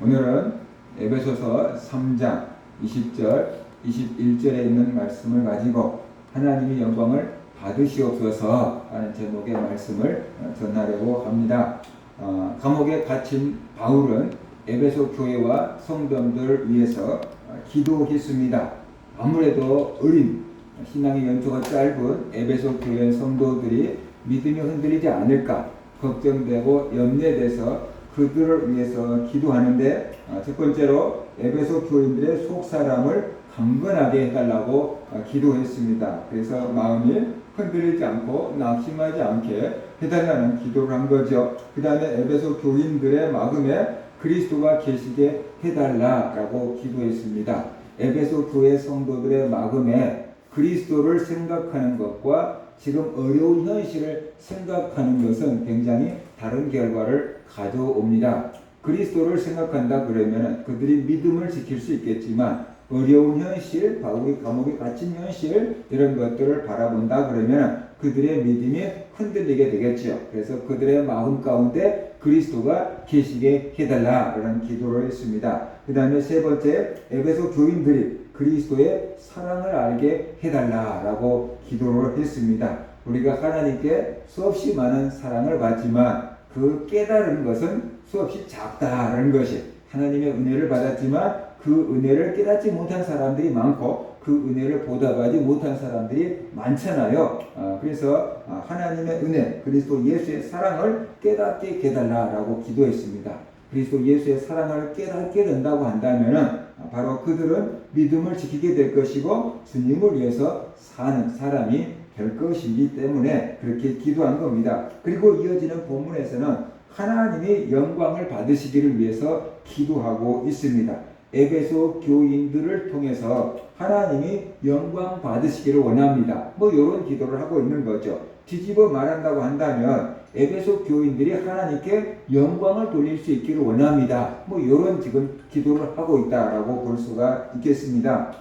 오늘은 에베소서 3장 20절, 21절에 있는 말씀을 가지고 하나님의 영광을 받으시옵소서 하는 제목의 말씀을 전하려고 합니다. 감옥에 갇힌 바울은 에베소 교회와 성도들을 위해서 기도했습니다. 아무래도 어린 신앙의 연초가 짧은 에베소 교회 성도들이 믿음이 흔들리지 않을까 걱정되고 염려돼서 그들을 위해서 기도하는데, 첫 번째로 에베소 교인들의 속사람을 강건하게 해달라고 기도했습니다. 그래서 마음이 흔들리지 않고 낙심하지 않게 해달라는 기도를 한 거죠. 그 다음에 에베소 교인들의 마음에 그리스도가 계시게 해달라고 기도했습니다. 에베소 교회 성도들의 마음에 그리스도를 생각하는 것과 지금 어려운 현실을 생각하는 것은 굉장히 다른 결과를 가져옵니다. 그리스도를 생각한다 그러면 그들이 믿음을 지킬 수 있겠지만 어려운 현실, 바울이 감옥에 갇힌 현실 이런 것들을 바라본다 그러면 그들의 믿음이 흔들리게 되겠죠. 그래서 그들의 마음 가운데 그리스도가 계시게 해달라라는 기도를 했습니다. 그 다음에 세 번째, 에베소 교인들이 그리스도의 사랑을 알게 해달라라고 기도를 했습니다. 우리가 하나님께 수없이 많은 사랑을 받지만 그 깨달은 것은 수없이 작다라는 것이, 하나님의 은혜를 받았지만 그 은혜를 깨닫지 못한 사람들이 많고 그 은혜를 보답하지 못한 사람들이 많잖아요. 그래서 하나님의 은혜, 그리스도 예수의 사랑을 깨닫게 해달라라고 기도했습니다. 그리스도 예수의 사랑을 깨닫게 된다고 한다면 바로 그들은 믿음을 지키게 될 것이고 주님을 위해서 사는 사람이 될 것이기 때문에 그렇게 기도한 겁니다. 그리고 이어지는 본문에서는 하나님이 영광을 받으시기를 위해서 기도하고 있습니다. 에베소 교인들을 통해서 하나님이 영광 받으시기를 원합니다. 이런 기도를 하고 있는 거죠. 뒤집어 말한다고 한다면 에베소 교인들이 하나님께 영광을 돌릴 수 있기를 원합니다. 이런 지금 기도를 하고 있다라고 볼 수가 있겠습니다.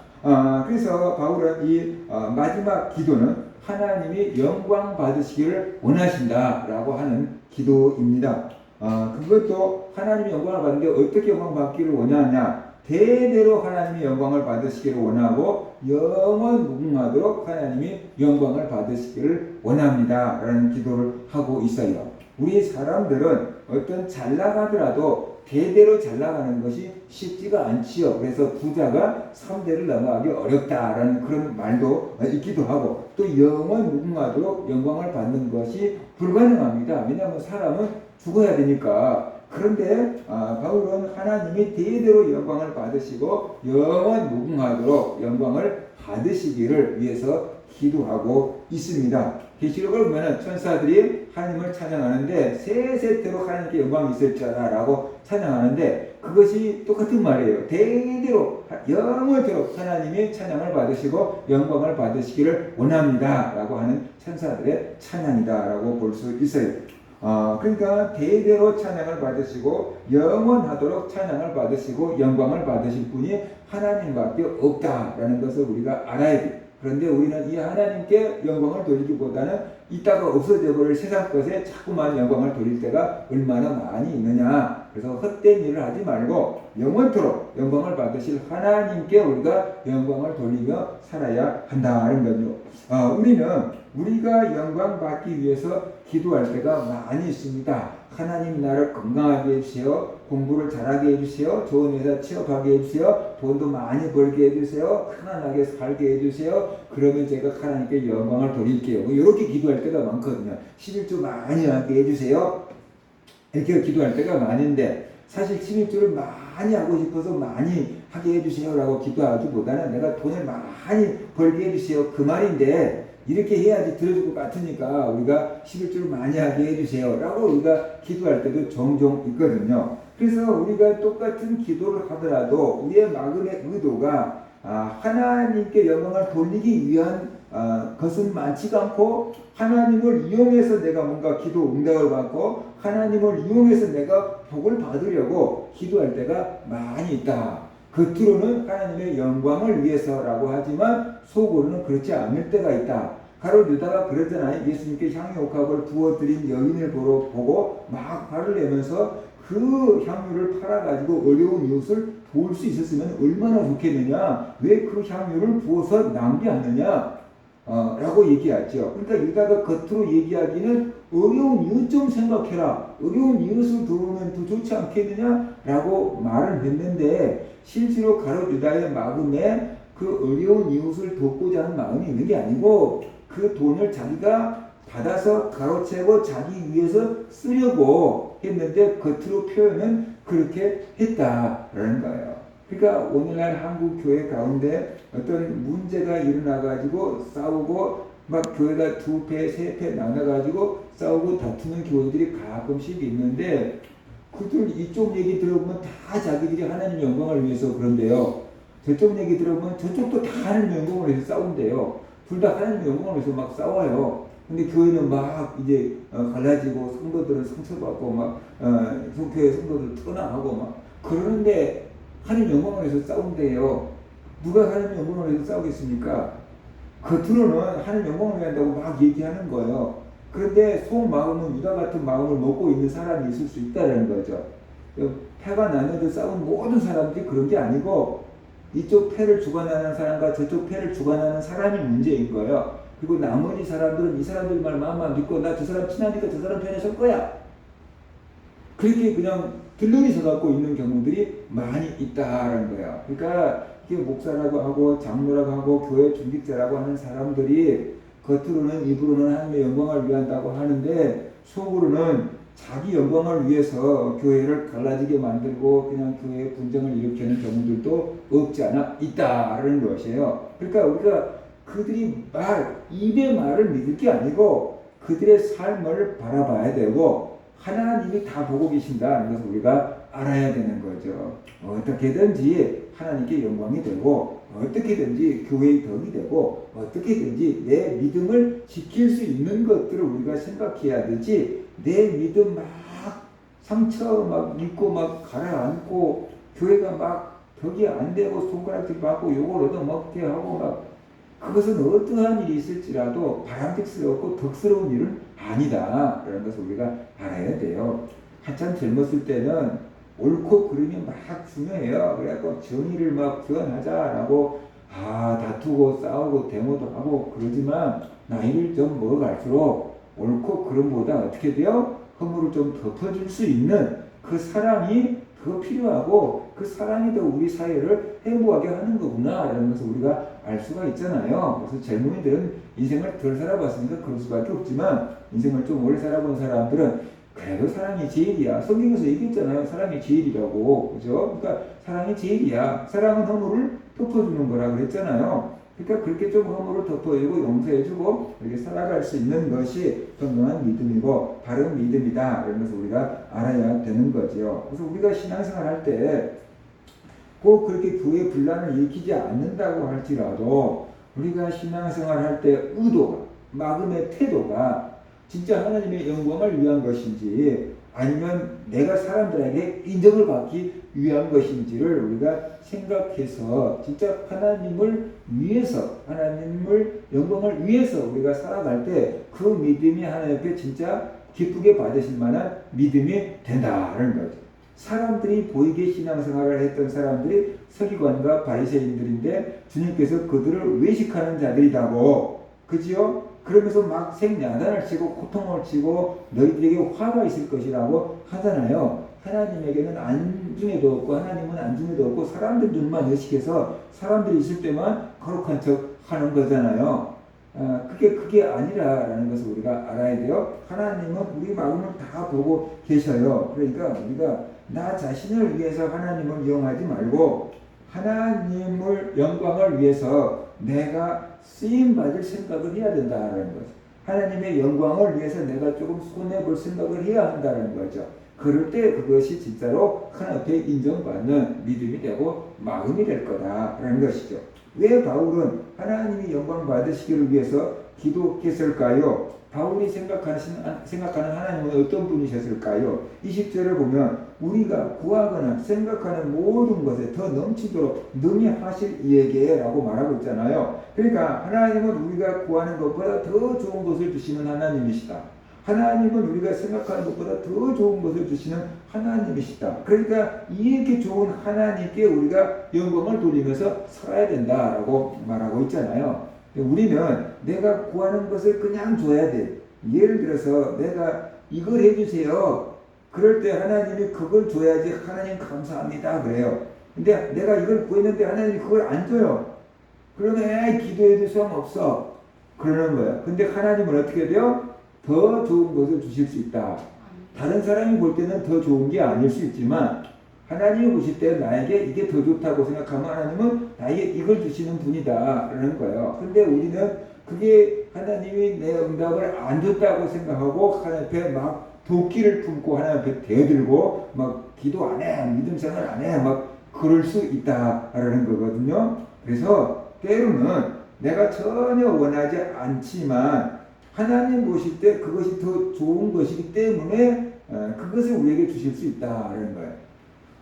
그래서 바울은 이 마지막 기도는 하나님이 영광 받으시기를 원하신다라고 하는 기도입니다. 그것도 하나님이 영광을 받는데 어떻게 영광 받기를 원하냐? 대대로 하나님이 영광을 받으시기를 원하고 영원 무궁하도록 하나님이 영광을 받으시기를 원합니다 라는 기도를 하고 있어요. 우리 사람들은 어떤 잘 나가더라도 대대로 잘 나가는 것이 쉽지가 않지요. 그래서 부자가 3대를 넘어가기 어렵다라는 그런 말도 있기도 하고, 또 영원 무궁하도록 영광을 받는 것이 불가능합니다. 왜냐하면 사람은 죽어야 되니까. 그런데 바울은 하나님이 대대로 영광을 받으시고 영원 무궁하도록 영광을 받으시기를 위해서 기도하고 있습니다. 계시록을 보면 천사들이 하나님을 찬양하는데 세세토록 하나님께 영광이 있을지어다 라고 찬양하는데 그것이 똑같은 말이에요. 대대로 영원토록 하나님이 찬양을 받으시고 영광을 받으시기를 원합니다 라고 하는 천사들의 찬양이다 라고 볼 수 있어요. 그러니까 대대로 찬양을 받으시고 영원하도록 찬양을 받으시고 영광을 받으실 분이 하나님밖에 없다라는 것을 우리가 알아야 돼요. 그런데 우리는 이 하나님께 영광을 돌리기보다는 이따가 없어져 버릴 세상 것에 자꾸만 영광을 돌릴 때가 얼마나 많이 있느냐. 그래서 헛된 일을 하지 말고 영원토록 영광을 받으실 하나님께 우리가 영광을 돌리며 살아야 한다는 거죠. 우리가 영광 받기 위해서 기도할 때가 많이 있습니다. 하나님 나를 건강하게 해주세요. 공부를 잘하게 해주세요. 좋은 회사 취업하게 해주세요. 돈도 많이 벌게 해주세요. 편안하게 살게 해주세요. 그러면 제가 하나님께 영광을 돌릴게요. 이렇게 기도할 때가 많거든요. 11조 많이 하게 해주세요. 이렇게 기도할 때가 많은데, 사실 11조를 많이 하고 싶어서 많이 하게 해주세요 라고 기도하기보다는 내가 돈을 많이 벌게 해주세요 그 말인데, 이렇게 해야지 들어줄 것 같으니까 우리가 11조를 많이 하게 해주세요 라고 우리가 기도할 때도 종종 있거든요. 그래서 우리가 똑같은 기도를 하더라도 우리의 마음의 의도가 하나님께 영광을 돌리기 위한 것은 많지가 않고, 하나님을 이용해서 내가 뭔가 기도 응답을 받고 하나님을 이용해서 내가 복을 받으려고 기도할 때가 많이 있다. 겉으로는 하나님의 영광을 위해서라고 하지만 속으로는 그렇지 않을 때가 있다. 가롯 유다가 그러잖아요. 예수님께 향유옥합을 부어드린 여인을 보고 막 화를 내면서 그 향유를 팔아가지고 어려운 이웃을 도울 수 있었으면 얼마나 좋겠느냐. 왜 그 향유를 부어서 낭비하느냐. 라고 얘기하죠. 그러니까 유다가 겉으로 얘기하기는 어려운 이웃 좀 생각해라. 어려운 이웃을 도우면 더 좋지 않겠느냐? 라고 말을 했는데 실제로 가롯 유다의 마음에 그 어려운 이웃을 돕고자 하는 마음이 있는 게 아니고 그 돈을 자기가 받아서 가로채고 자기 위해서 쓰려고 했는데 겉으로 표현은 그렇게 했다라는 거예요. 그러니까 오늘날 한국 교회 가운데 어떤 문제가 일어나가지고 싸우고 막 교회가 2패, 3패 나눠가지고 싸우고 다투는 교회들이 가끔씩 있는데 그들 이쪽 얘기 들어보면 다 자기들이 하나님 영광을 위해서 그런데요. 저쪽 얘기 들어보면 저쪽도 다 하나님 영광을 위해서 싸운대요. 둘 다 하나님 영광을 위해서 막 싸워요. 근데 교회는 막 이제 갈라지고 성도들은 상처받고 막 교회 성도들 떠나가고 막 그러는데 하나님 영광을 위해서 싸운대요. 누가 하나님 영광을 위해서 싸우겠습니까? 겉으로는 하나님 영광을 위한다고 막 얘기하는 거예요. 그런데 속마음은 유다 같은 마음을 먹고 있는 사람이 있을 수 있다는 거죠. 패가 나눠져 싸운 모든 사람들이 그런 게 아니고 이쪽 패를 주관하는 사람과 저쪽 패를 주관하는 사람이 문제인 거예요. 그리고 나머지 사람들은 이 사람들 말 마음만 믿고 나 저 사람 친하니까 저 사람 편에 설 거야. 그렇게 그냥 들러리 서갖고 있는 경우들이 많이 있다라는 거예요. 그러니까 이게 목사라고 하고 장로라고 하고 교회 중직자라고 하는 사람들이 겉으로는 입으로는 하나님의 영광을 위한다고 하는데 속으로는 자기 영광을 위해서 교회를 갈라지게 만들고 그냥 교회의 분쟁을 일으키는 경우들도 없지 않아 있다라는 것이에요. 그러니까 우리가 그들이 입의 말을 믿을 게 아니고 그들의 삶을 바라봐야 되고 하나님이 다 보고 계신다는 것을 우리가 알아야 되는 거죠. 어떻게든지 하나님께 영광이 되고 어떻게든지 교회의 덕이 되고 어떻게든지 내 믿음을 지킬 수 있는 것들을 우리가 생각해야 되지 내 믿음 막 상처 막 입고 막 가라앉고 교회가 막 덕이 안 되고 손가락질 받고 욕을 얻어먹게 하고 막 그것은 어떠한 일이 있을지라도 바람직스럽고 덕스러운 일은 아니다 라는 것을 우리가 알아야 돼요. 한참 젊었을 때는 옳고 그름이 막 중요해요. 그래갖고 정의를 막 구현하자라고 다투고 싸우고 데모도 하고 그러지만 나이를 좀 먹어갈수록 옳고 그름보다 어떻게 돼요? 허물을 좀 덮어줄 수 있는 그 사랑이 더 필요하고 그 사랑이 더 우리 사회를 행복하게 하는 거구나 라는 것을 우리가 알 수가 있잖아요. 그래서 젊은이들은 인생을 덜 살아봤으니까 그럴 수밖에 없지만 인생을 좀 오래 살아본 사람들은 그래도 사랑이 제일이야. 성경에서 얘기했잖아요. 사랑이 제일이라고. 그죠? 그러니까 사랑이 제일이야. 사랑은 허물을 덮어주는 거라 그랬잖아요. 그러니까 그렇게 좀 허물을 덮어주고 용서해주고 이렇게 살아갈 수 있는 것이 건강한 믿음이고 바른 믿음이다. 이런 것을 우리가 알아야 되는 거죠. 그래서 우리가 신앙생활 할 때 꼭 그렇게 교회 분란을 일으키지 않는다고 할지라도 우리가 신앙생활 할 때 의도가 마음의 태도가 진짜 하나님의 영광을 위한 것인지 아니면 내가 사람들에게 인정을 받기 위한 것인지를 우리가 생각해서 진짜 하나님을 위해서 하나님을 영광을 위해서 우리가 살아갈 때 그 믿음이 하나님 앞에 진짜 기쁘게 받으실 만한 믿음이 된다는 거죠. 사람들이 보이게 신앙생활을 했던 사람들이 서기관과 바리새인들인데 주님께서 그들을 외식하는 자들이라고 그지요? 그러면서 막 생야단을 치고 고통을 치고 너희들에게 화가 있을 것이라고 하잖아요. 하나님에게는 안중에도 없고 하나님은 안중에도 없고 사람들 눈만 의식해서 사람들이 있을 때만 거룩한 척 하는 거잖아요. 그게 아니라라는 것을 우리가 알아야 돼요. 하나님은 우리 마음을 다 보고 계셔요. 그러니까 우리가 나 자신을 위해서 하나님을 이용하지 말고 하나님을 영광을 위해서 내가 쓰임 받을 생각을 해야 된다는 거죠. 하나님의 영광을 위해서 내가 조금 손해볼 생각을 해야 한다는 거죠. 그럴 때 그것이 진짜로 하나님 앞에 인정받는 믿음이 되고 마음이 될 거다라는 것이죠. 왜 바울은 하나님이 영광 받으시기를 위해서 기도했을까요? 바울이 생각하는 하나님은 어떤 분이셨을까요? 20절을 보면 우리가 구하거나 생각하는 모든 것에 더 넘치도록 능히 하실 이에게 라고 말하고 있잖아요. 그러니까 하나님은 우리가 구하는 것보다 더 좋은 것을 주시는 하나님이시다. 하나님은 우리가 생각하는 것보다 더 좋은 것을 주시는 하나님이시다. 그러니까 이렇게 좋은 하나님께 우리가 영광을 돌리면서 살아야 된다라고 말하고 있잖아요. 우리는 내가 구하는 것을 그냥 줘야 돼. 예를 들어서 내가 이걸 해주세요. 그럴 때 하나님이 그걸 줘야지 하나님 감사합니다 그래요. 근데 내가 이걸 구했는데 하나님이 그걸 안 줘요. 그러면 기도해도 소용없어. 그러는 거예요. 근데 하나님은 어떻게 돼요? 더 좋은 것을 주실 수 있다. 다른 사람이 볼 때는 더 좋은 게 아닐 수 있지만 하나님이 보실 때 나에게 이게 더 좋다고 생각하면 하나님은 나에게 이걸 주시는 분이다 라는 거예요. 근데 우리는 그게 하나님이 내 응답을 안 줬다고 생각하고 하나님 앞에 막 도끼를 품고 하나님 앞에 대들고 막 기도 안 해, 믿음 생활 안 해, 막 그럴 수 있다라는 거거든요. 그래서 때로는 내가 전혀 원하지 않지만 하나님 보실 때 그것이 더 좋은 것이기 때문에 그것을 우리에게 주실 수 있다라는 거예요.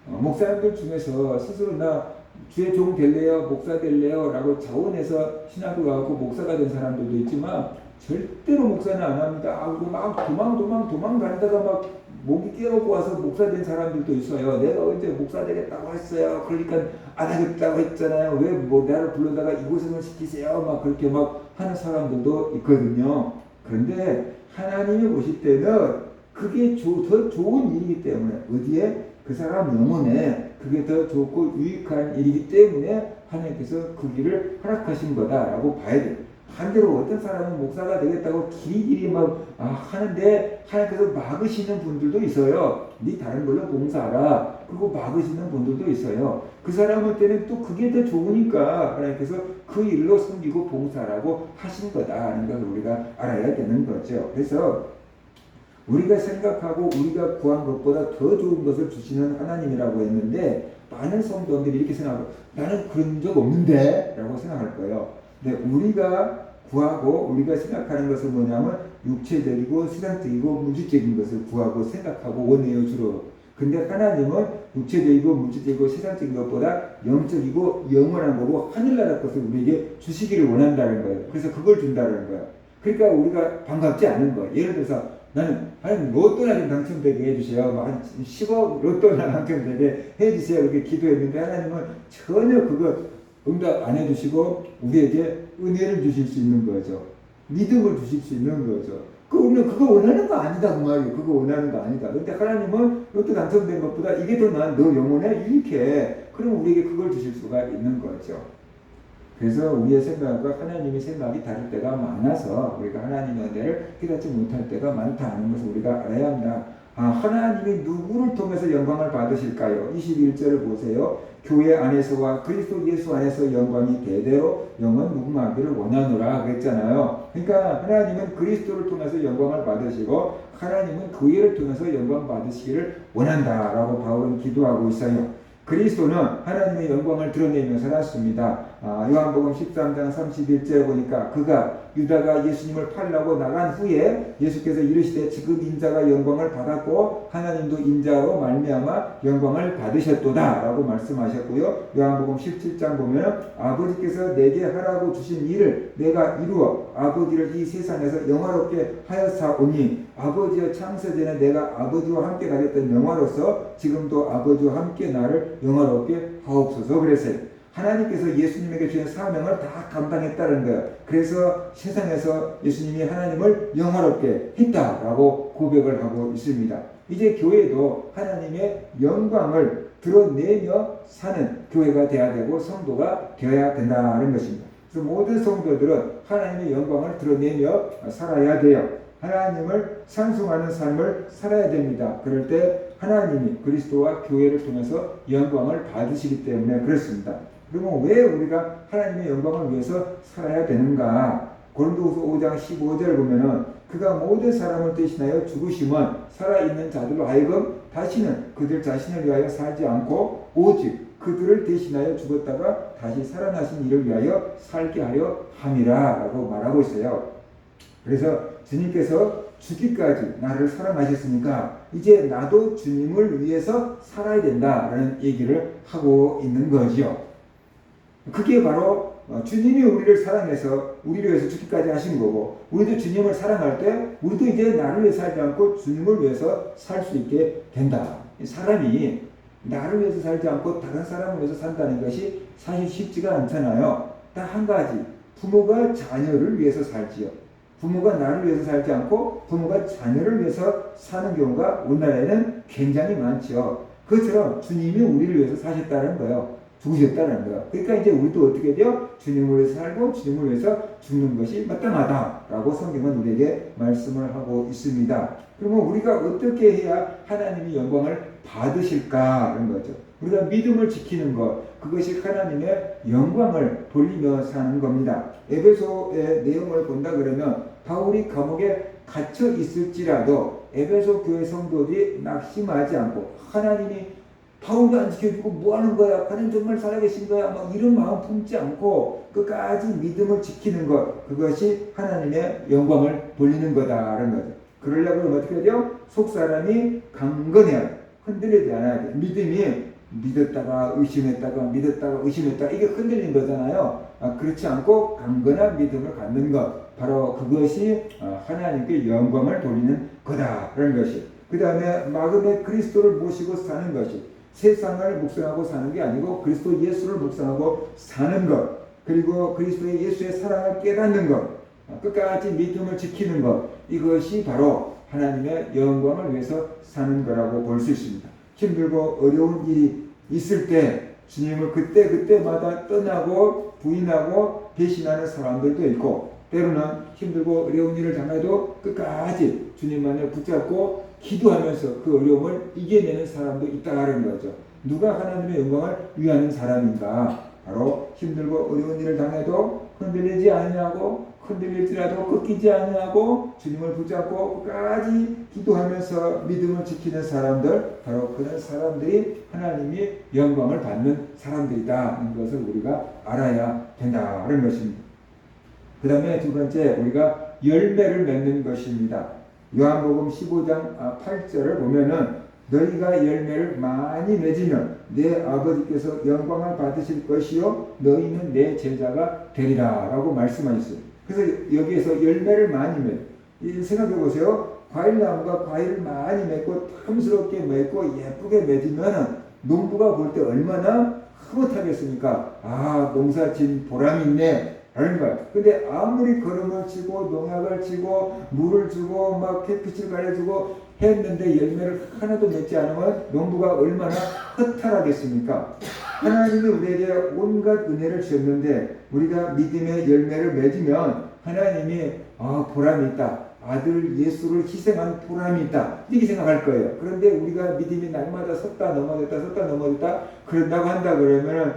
목사님들 중에서 스스로 나 주의 종 될래요, 목사 될래요 라고 자원해서 신학교 가고 목사가 된 사람들도 있지만 절대로 목사는 안 합니다. 그리고 막 도망다니다가 막 목이 깨어고 와서 목사 된 사람들도 있어요. 내가 언제 목사 되겠다고 했어요. 그러니까 안 하겠다고 했잖아요. 왜 뭐 나를 불러다가 이곳에만 시키세요. 막 그렇게 막 하는 사람들도 있거든요. 그런데 하나님이 보실 때는 그게 더 좋은 일이기 때문에 어디에? 그 사람 영혼에 그게 더 좋고 유익한 일이기 때문에 하나님께서 그 길을 허락하신 거다라고 봐야 돼요. 반대로 어떤 사람은 목사가 되겠다고 길이 막 하는데 하나님께서 막으시는 분들도 있어요. 네 다른 걸로 봉사하라. 그리고 막으시는 분들도 있어요. 그 사람한테는 또 그게 더 좋으니까 하나님께서 그 일로 섬기고 봉사하라고 하신 거다라는 것을 우리가 알아야 되는 거죠. 그래서 우리가 생각하고 우리가 구한 것보다 더 좋은 것을 주시는 하나님이라고 했는데 많은 성도들이 이렇게 생각하고 나는 그런 적 없는데 라고 생각할 거예요. 근데 우리가 구하고 우리가 생각하는 것은 뭐냐면 육체적이고 세상적이고 물질적인 것을 구하고 생각하고 원해요 주로. 근데 하나님은 육체적이고 물질적이고 세상적인 것보다 영적이고 영원한 거고 하늘나라 것을 우리에게 주시기를 원한다는 거예요. 그래서 그걸 준다는 거예요. 그러니까 우리가 반갑지 않은 거예요. 예를 들어서 나는 로또나 좀 당첨되게 해주세요. 한 10억 로또나 당첨되게 해주세요. 이렇게 기도했는데 하나님은 전혀 그거 응답 안 해주시고 우리에게 은혜를 주실 수 있는 거죠. 믿음을 주실 수 있는 거죠. 우리는 그거 원하는 거 아니다 그 말이에요. 그거 원하는 거 아니다. 근데 하나님은 로또 당첨된 것보다 이게 더 나은 너 영혼에 유익해. 그럼 우리에게 그걸 주실 수가 있는 거죠. 그래서 우리의 생각과 하나님의 생각이 다를 때가 많아서 우리가 하나님의 은혜를 깨닫지 못할 때가 많다는 것을 우리가 알아야 합니다. 하나님이 누구를 통해서 영광을 받으실까요? 21절을 보세요. 교회 안에서와 그리스도 예수 안에서 영광이 대대로 영원 무궁하기를 원하노라 그랬잖아요. 그러니까 하나님은 그리스도를 통해서 영광을 받으시고 하나님은 교회를 통해서 영광 받으시기를 원한다라고 바울은 기도하고 있어요. 그리스도는 하나님의 영광을 드러내며 살았습니다. 요한복음 13장 31절에 보니까 그가 유다가 예수님을 팔려고 나간 후에 예수께서 이르시되 지금 인자가 영광을 받았고 하나님도 인자로 말미암아 영광을 받으셨도다 라고 말씀하셨고요. 요한복음 17장 보면 아버지께서 내게 하라고 주신 일을 내가 이루어 아버지를 이 세상에서 영화롭게 하였사오니 아버지의 창세전에 내가 아버지와 함께 다녔던 영화로서 지금도 아버지와 함께 나를 영화롭게 하옵소서 그랬어요. 하나님께서 예수님에게 주신 사명을 다 감당했다는 거예요. 그래서 세상에서 예수님이 하나님을 영화롭게 했다라고 고백을 하고 있습니다. 이제 교회도 하나님의 영광을 드러내며 사는 교회가 되어야 되고 성도가 되어야 된다는 것입니다. 그래서 모든 성도들은 하나님의 영광을 드러내며 살아야 돼요. 하나님을 찬송하는 삶을 살아야 됩니다. 그럴 때 하나님이 그리스도와 교회를 통해서 영광을 받으시기 때문에 그렇습니다. 그러면 왜 우리가 하나님의 영광을 위해서 살아야 되는가? 고린도후서 5장 15절을 보면은 그가 모든 사람을 대신하여 죽으심은 살아있는 자들로 하여금 다시는 그들 자신을 위하여 살지 않고 오직 그들을 대신하여 죽었다가 다시 살아나신 이를 위하여 살게 하려 함이라 라고 말하고 있어요. 그래서 주님께서 죽기까지 나를 사랑하셨으니까 이제 나도 주님을 위해서 살아야 된다라는 얘기를 하고 있는 거죠. 그게 바로 주님이 우리를 사랑해서 우리를 위해서 죽기까지 하신 거고, 우리도 주님을 사랑할 때 우리도 이제 나를 위해서 살지 않고 주님을 위해서 살 수 있게 된다. 사람이 나를 위해서 살지 않고 다른 사람을 위해서 산다는 것이 사실 쉽지가 않잖아요. 딱 한 가지, 부모가 자녀를 위해서 살지요. 부모가 나를 위해서 살지 않고 부모가 자녀를 위해서 사는 경우가 우리나라에는 굉장히 많지요. 그것처럼 주님이 우리를 위해서 사셨다는 거예요. 죽으셨다는 거예요. 그러니까 이제 우리도 어떻게 돼요? 주님을 위해서 살고 주님을 위해서 죽는 것이 마땅하다라고 성경은 우리에게 말씀을 하고 있습니다. 그러면 우리가 어떻게 해야 하나님이 영광을 받으실까 하는 거죠. 우리가 믿음을 지키는 것, 그것이 하나님의 영광을 돌리며 사는 겁니다. 에베소의 내용을 본다 그러면 바울이 감옥에 갇혀 있을지라도 에베소 교회 성도들이 낙심하지 않고, 하나님이 바울도 안 지켜주고 뭐 하는 거야? 하나님 정말 살아계신 거야? 막 이런 마음 품지 않고 끝까지 믿음을 지키는 것, 그것이 하나님의 영광을 돌리는 거다라는 거죠. 그러려면 어떻게 해야 돼요? 속 사람이 강건해야 돼. 흔들리지 않아야 돼. 믿음이 믿었다가 의심했다가 믿었다가 의심했다가 이게 흔들린 거잖아요. 그렇지 않고 강건한 믿음을 갖는 것, 바로 그것이 하나님께 영광을 돌리는 거다라는 것이. 그 다음에 마음에 그리스도를 모시고 사는 것이, 세상을 묵상하고 사는 게 아니고 그리스도 예수를 묵상하고 사는 것, 그리고 그리스도의 예수의 사랑을 깨닫는 것, 끝까지 믿음을 지키는 것, 이것이 바로 하나님의 영광을 위해서 사는 거라고 볼 수 있습니다. 힘들고 어려운 일이 있을 때 주님을 그때마다 떠나고 부인하고 배신하는 사람들도 있고, 때로는 힘들고 어려운 일을 당해도 끝까지 주님만을 붙잡고 기도하면서 그 어려움을 이겨내는 사람도 있다는 거죠. 누가 하나님의 영광을 위하는 사람인가? 바로 힘들고 어려운 일을 당해도 흔들리지 아니하고, 흔들릴지라도 꺾이지 아니하고 주님을 붙잡고 끝까지 기도하면서 믿음을 지키는 사람들, 바로 그런 사람들이 하나님이 영광을 받는 사람들이다. 이것을 우리가 알아야 된다는 것입니다. 그 다음에 두 번째, 우리가 열매를 맺는 것입니다. 요한복음 15장 8절을 보면은 너희가 열매를 많이 맺으면 내 아버지께서 영광을 받으실 것이요 너희는 내 제자가 되리라 라고 말씀하셨어요. 그래서 여기에서 열매를 많이 생각해 보세요. 과일나무가 과일을 많이 맺고 탐스럽게 맺고 예쁘게 맺으면 농부가 볼 때 얼마나 흐뭇하겠습니까? 농사 진 보람이 있네 라는 거야. 근데 아무리 거름을 치고 농약을 치고 물을 주고 막 햇빛을 가려주고 했는데 열매를 하나도 맺지 않으면 농부가 얼마나 허탈하겠습니까? 하나님이 우리에게 온갖 은혜를 주셨는데 우리가 믿음의 열매를 맺으면 하나님이 보람이 있다. 아들 예수를 희생한 보람이 있다. 이렇게 생각할 거예요. 그런데 우리가 믿음이 날마다 섰다 넘어졌다 그런다고 한다 그러면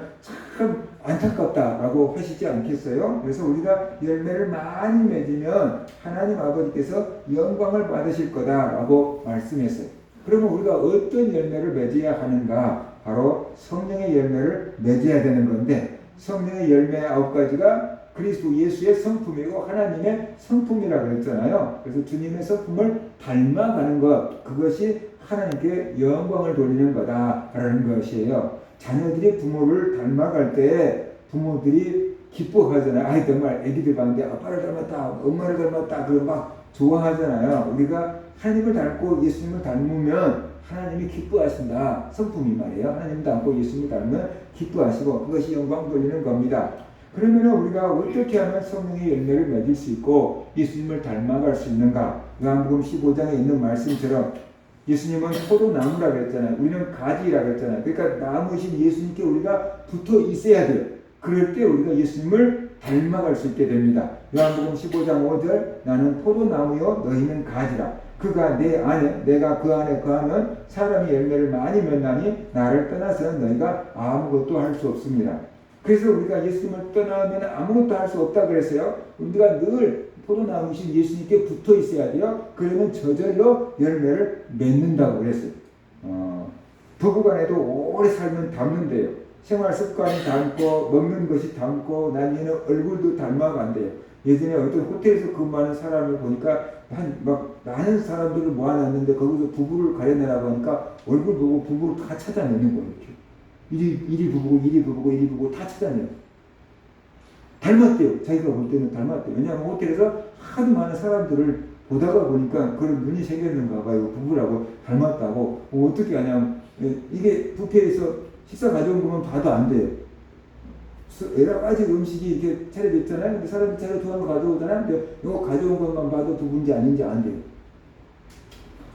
참 안타깝다라고 하시지 않겠어요? 그래서 우리가 열매를 많이 맺으면 하나님 아버지께서 영광을 받으실 거다라고 말씀했어요. 그러면 우리가 어떤 열매를 맺어야 하는가? 바로 성령의 열매를 맺어야 되는 건데, 성령의 열매 9가지가 그리스도 예수의 성품이고 하나님의 성품이라고 그랬잖아요. 그래서 주님의 성품을 닮아가는 것, 그것이 하나님께 영광을 돌리는 거다라는 것이에요. 자녀들이 부모를 닮아갈 때 부모들이 기뻐하잖아요. 정말 애기들 봤는데 아빠를 닮았다, 엄마를 닮았다, 그걸 막 좋아하잖아요. 우리가 하나님을 닮고 예수님을 닮으면 하나님이 기뻐하신다. 성품이 말이에요. 하나님 닮고 예수님을 닮으면 기뻐하시고 그것이 영광 돌리는 겁니다. 그러면 우리가 어떻게 하면 성령의 열매를 맺을 수 있고 예수님을 닮아갈 수 있는가? 요한복음 15장에 있는 말씀처럼 예수님은 포도나무라고 했잖아요. 우리는 가지라고 했잖아요. 그러니까 나무신 예수님께 우리가 붙어 있어야 돼요. 그럴 때 우리가 예수님을 닮아갈 수 있게 됩니다. 요한복음 15장 5절 나는 포도나무요 너희는 가지라. 그가 내 안에 내가 그 안에 거하면 사람이 열매를 많이 맺나니 나를 떠나서는 너희가 아무것도 할 수 없습니다. 그래서 우리가 예수님을 떠나면 아무것도 할 수 없다 그랬어요. 우리가 늘 포도나무신 예수님께 붙어 있어야 돼요. 그러면 저절로 열매를 맺는다고 그랬어요. 부부간에도 오래 살면 닮는데요. 생활 습관이 닮고 먹는 것이 닮고 나중에는 얼굴도 닮아간대요. 예전에 어떤 호텔에서 근무하는 사람을 보니까 많은 사람들을 모아놨는데 거기서 부부를 가려내라고 하니까 얼굴 보고 부부를 다 찾아내는 거예요. 이리 부부고 다 찾아내요. 닮았대요. 자기가 볼 때는 닮았대요. 왜냐하면 호텔에서 하도 많은 사람들을 보다가 보니까 그런 눈이 생겼는가 봐요. 부부라고 닮았다고. 어떻게 하냐면 이게 뷔페에서 식사 가져온 거면 봐도 안 돼요. 여러 가지 음식이 이렇게 차려졌잖아요. 근데 사람들이 자기가 좋아하는 거 가져오잖아요. 근데 이거 가져온 것만 봐도 부부인지 아닌지 안 돼요.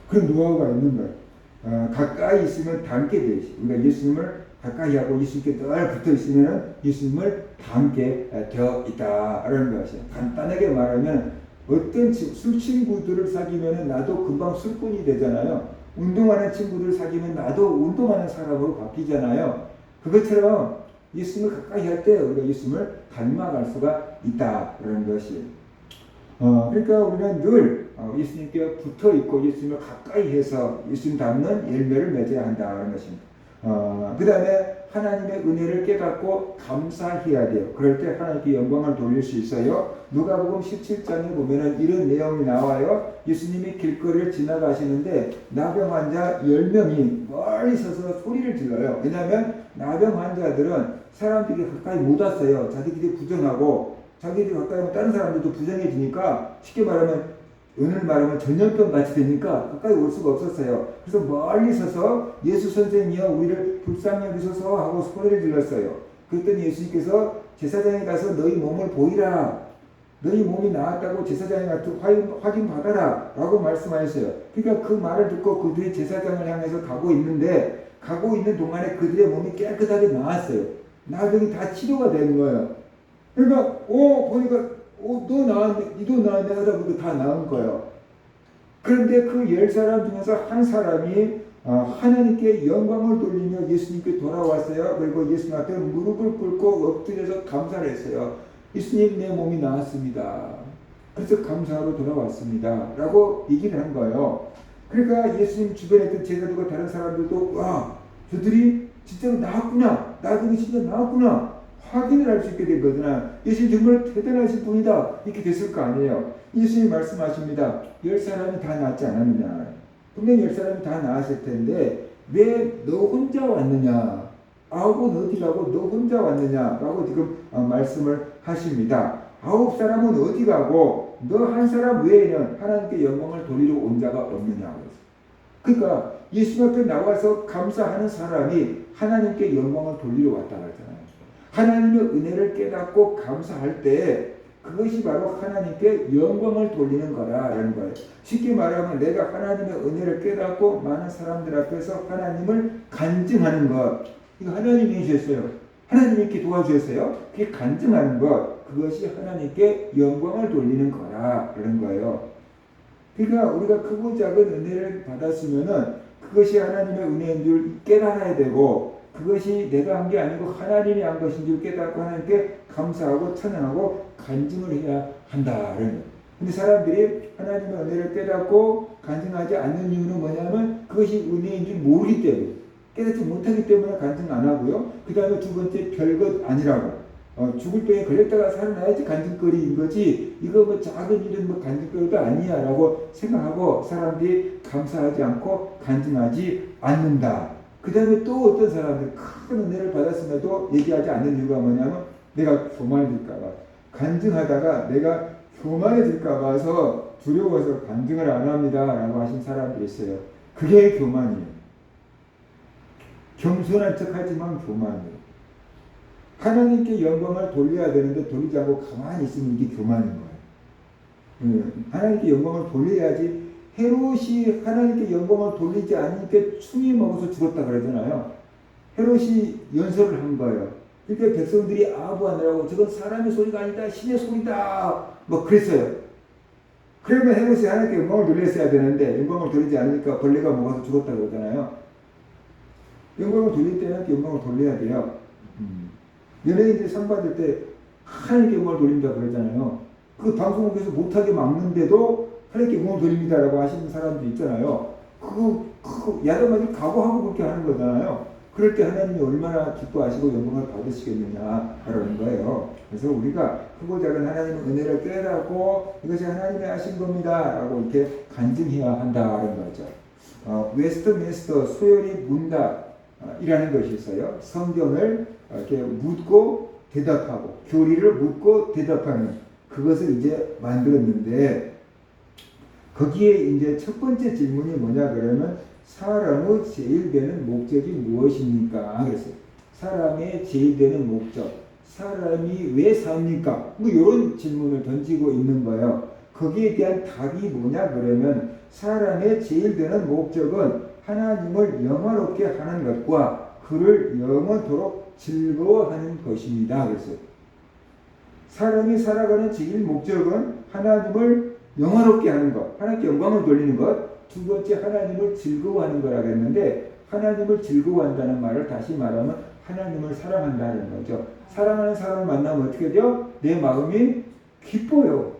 그런 노하우가 있는 거예요. 가까이 있으면 닮게 돼 있어요. 우리가 예수님을 가까이 하고 예수님께 늘 붙어 있으면 예수님을 닮게 되어 있다라는 것이에요. 간단하게 말하면 어떤 술 친구들을 사귀면 나도 금방 술꾼이 되잖아요. 운동하는 친구들 사귀면 나도 운동하는 사람으로 바뀌잖아요. 그것처럼 예수님을 가까이 할 때 우리가 예수님을 닮아갈 수가 있다라는 것이에요. 그러니까 우리는 늘 예수님께 붙어 있고 예수님을 가까이 해서 예수님 닮는 열매를 맺어야 한다는 것입니다. 그 다음에 하나님의 은혜를 깨닫고 감사해야 돼요. 그럴 때 하나님께 영광을 돌릴 수 있어요. 누가복음 17장에 보면은 이런 내용이 나와요. 예수님이 길거리를 지나가시는데 나병 환자 10명이 멀리 서서 소리를 질러요. 왜냐하면 나병 환자들은 사람들이 가까이 못 왔어요. 자기들이 부정하고 자기들이 가까이 오면 다른 사람들도 부정해지니까 쉽게 말하면 오늘 말하면 전염병 같이 되니까 가까이 올 수가 없었어요. 그래서 멀리 서서 예수 선생이여 우리를 불쌍히 여기소서 하고 소리를 질렀어요. 그랬더니 예수님께서 제사장에 가서 너희 몸을 보이라. 너희 몸이 나았다고 제사장에 가서 확인받아라 라고 말씀하셨어요. 그러니까 그 말을 듣고 그들이 제사장을 향해서 가고 있는데 가고 있는 동안에 그들의 몸이 깨끗하게 나았어요. 나병이 다 치료가 되는 거예요. 그러니까 보니까 너 나았네, 니도 나았네 하다 보니까 다 나은 거예요. 그런데 그 10사람 중에서 한 사람이 하나님께 영광을 돌리며 예수님께 돌아왔어요. 그리고 예수님 앞에 무릎을 꿇고 엎드려서 감사를 했어요. 예수님 내 몸이 나았습니다. 그래서 감사하러 돌아왔습니다. 라고 얘기를 한 거예요. 그러니까 예수님 주변에 있던 제자들과 다른 사람들도 와 저들이 진짜로 나았구나. 나중에 진짜 나았구나. 확인을 할 수 있게 된 거잖아. 예수님 정말 대단하신 분이다. 이렇게 됐을 거 아니에요. 예수님이 말씀하십니다. 10사람이 다 나았지 않았느냐. 분명히 10사람이 다 나았을 텐데 왜 너 혼자 왔느냐. 9은 어디 가고 너 혼자 왔느냐 라고 지금 말씀을 하십니다. 9사람은 어디 가고 너 한 사람 외에는 하나님께 영광을 돌리러 온 자가 없느냐. 그러니까 예수님 앞에 나와서 감사하는 사람이 하나님께 영광을 돌리러 왔다 그러잖아요. 하나님의 은혜를 깨닫고 감사할 때 그것이 바로 하나님께 영광을 돌리는 거라는 거예요. 쉽게 말하면 내가 하나님의 은혜를 깨닫고 많은 사람들 앞에서 하나님을 간증하는 것. 이거 하나님이 해주셨어요. 하나님이 이렇게 도와주셨어요. 그게 간증하는 것. 그것이 하나님께 영광을 돌리는 거라는 거예요. 그러니까 우리가 크고 작은 은혜를 받았으면은 그것이 하나님의 은혜인 줄 깨달아야 되고 그것이 내가 한 게 아니고 하나님이 한 것인 줄 깨닫고 하나님께 감사하고 찬양하고 간증을 해야 한다는 거예요. 근데 사람들이 하나님의 은혜를 깨닫고 간증하지 않는 이유는 뭐냐면 그것이 은혜인 줄 모르기 때문에 깨닫지 못하기 때문에 간증 안 하고요. 그 다음에 두 번째 별것 아니라고 죽을 병에 걸렸다가 살아나야지 간증거리인 거지 이거 뭐 작은 일은 뭐 간증거리가 아니야 라고 생각하고 사람들이 감사하지 않고 간증하지 않는다. 그 다음에 또 어떤 사람들이 큰 은혜를 받았음에도 얘기하지 않는 이유가 뭐냐면 내가 교만해질까봐 간증하다가 내가 교만해질까 봐서 두려워서 간증을 안 합니다 라고 하신 사람들이 있어요. 그게 교만이에요. 겸손한 척하지만 교만이에요. 하나님께 영광을 돌려야 되는데 돌리지 않고 가만히 있으면 이게 교만인 거예요. 하나님께 영광을 돌려야지. 헤롯이 하나님께 영광을 돌리지 않으니까 충이 먹어서 죽었다 그러잖아요. 헤롯이 연설을 한 거예요. 그러니까 백성들이 아부하느라고 저건 사람의 소리가 아니다 신의 소리다 뭐 그랬어요. 그러면 헤롯이 하나님께 영광을 돌렸어야 되는데 영광을 돌리지 않으니까 벌레가 먹어서 죽었다 그러잖아요. 영광을 돌릴 때는 영광을 돌려야 돼요. 연예인들이 상 받을 때 하나님께 영광을 돌린다 그러잖아요. 그 방송국에서 못하게 막는데도 하나님께 영광을 돌립니다라고 하시는 사람도 있잖아요. 그거 야단맞이 각오하고 그렇게 하는 거잖아요. 그럴 때 하나님이 얼마나 기뻐하시고 영광을 받으시겠느냐라는 거예요. 그래서 우리가 크고 작은 하나님의 은혜를 깨닫고 이것이 하나님이 하신 겁니다라고 이렇게 간증해야 한다는 거죠. 웨스트민스터 소요리 문답이라는 것이 있어요. 성경을 이렇게 묻고 대답하고 교리를 묻고 대답하는 그것을 이제 만들었는데 거기에 이제 첫 번째 질문이 뭐냐 그러면 사람의 제일 되는 목적이 무엇입니까? 그랬어요. 사람의 제일 되는 목적, 사람이 왜 삽니까? 뭐 이런 질문을 던지고 있는 거예요. 거기에 대한 답이 뭐냐 그러면 사람의 제일 되는 목적은 하나님을 영화롭게 하는 것과 그를 영원토록 즐거워하는 것입니다. 그랬어요. 사람이 살아가는 제일 목적은 하나님을 영화롭게 하는 것, 하나님께 영광을 돌리는 것, 두 번째 하나님을 즐거워하는 거라고 했는데 하나님을 즐거워한다는 말을 다시 말하면 하나님을 사랑한다는 거죠. 사랑하는 사람을 만나면 어떻게 돼요? 내 마음이 기뻐요.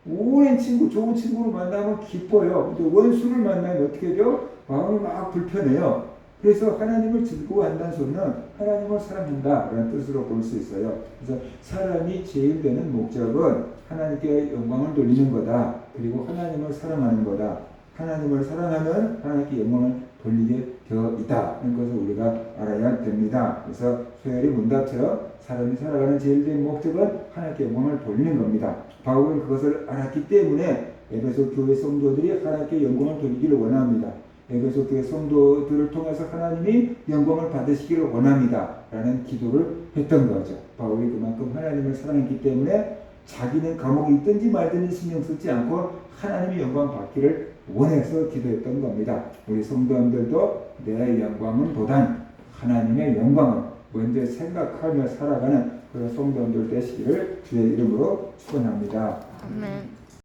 오랜 친구, 좋은 친구를 만나면 기뻐요. 또 원수를 만나면 어떻게 돼요? 마음이 막 불편해요. 그래서 하나님을 즐거워한다는 소리는 하나님을 사랑한다라는 뜻으로 볼 수 있어요. 그래서 사람이 제일 되는 목적은 하나님께 영광을 돌리는 거다. 그리고 하나님을 사랑하는 거다. 하나님을 사랑하면 하나님께 영광을 돌리게 되어 있다는 것을 우리가 알아야 됩니다. 그래서 소열의 문답처럼 사람이 살아가는 제일 된 목적은 하나님께 영광을 돌리는 겁니다. 바울은 그것을 알았기 때문에 에베소 교회 성도들이 하나님께 영광을 돌리기를 원합니다. 에베소 교회 성도들을 통해서 하나님이 영광을 받으시기를 원합니다. 라는 기도를 했던 거죠. 바울이 그만큼 하나님을 사랑했기 때문에 자기는 감옥에 있든지 말든지 신경 쓰지 않고 하나님의 영광 받기를 원해서 기도했던 겁니다. 우리 성도님들도 내 영광은 보단 하나님의 영광을 먼저 생각하며 살아가는 그런 성도님들 되시기를 주의 이름으로 축원합니다. 아멘.